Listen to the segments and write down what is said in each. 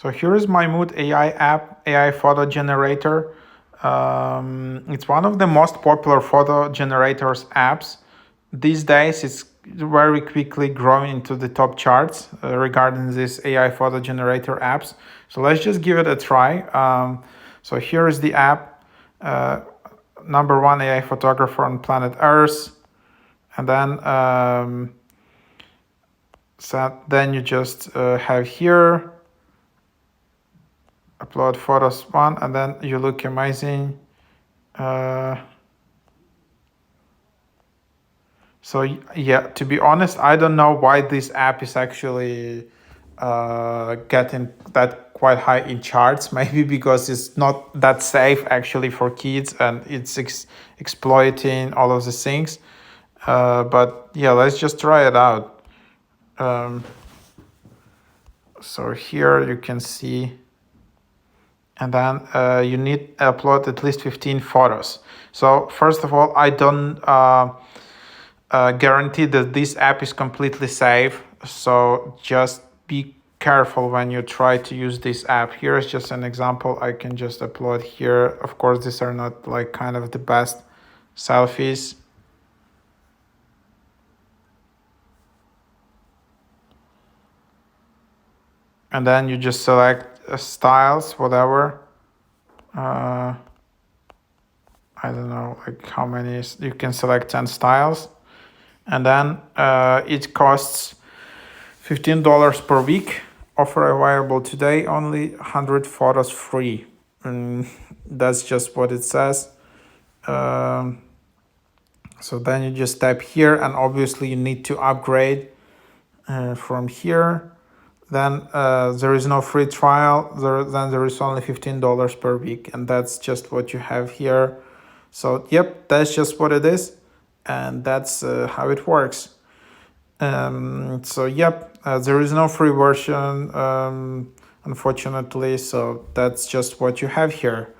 So here is MyMood AI app, AI photo generator. It's one of the most popular photo generators apps. These days, it's very quickly growing into the top charts regarding this AI photo generator apps. So let's just give it a try. So here is the app, #1 AI photographer on planet Earth. And then, then you just have here, upload photos one, and then you look amazing. So yeah, to be honest, I don't know why this app is actually getting that quite high in charts. Maybe because it's not that safe actually for kids, and it's exploiting all of the things. But yeah, let's just try it out. So here you can see, and then you need to upload at least 15 photos. So first of all, I don't guarantee that this app is completely safe. So just be careful when you try to use this app. Here is just an example. I can just upload here. Of course, these are not like kind of the best selfies. And then you just select styles, whatever. I don't know, like how many, you can select 10 styles. And then it costs $15 per week. Offer available today, only 100 photos free. And that's just what it says. So then you just tap here, and obviously you need to upgrade from here. Then there is no free trial. Then there is only $15 per week, and that's just what you have here. So yep, that's just what it is, and that's how it works. So yep, there is no free version, unfortunately. So that's just what you have here.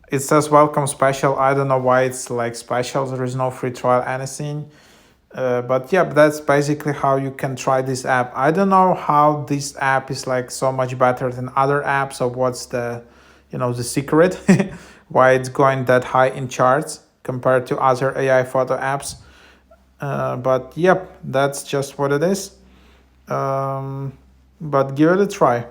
It says welcome special. I don't know why it's like special. There is no free trial, anything. But yeah, that's basically how you can try this app. I don't know how this app is like so much better than other apps, or what's the, the secret why it's going that high in charts compared to other AI photo apps. But yep, that's just what it is. But give it a try.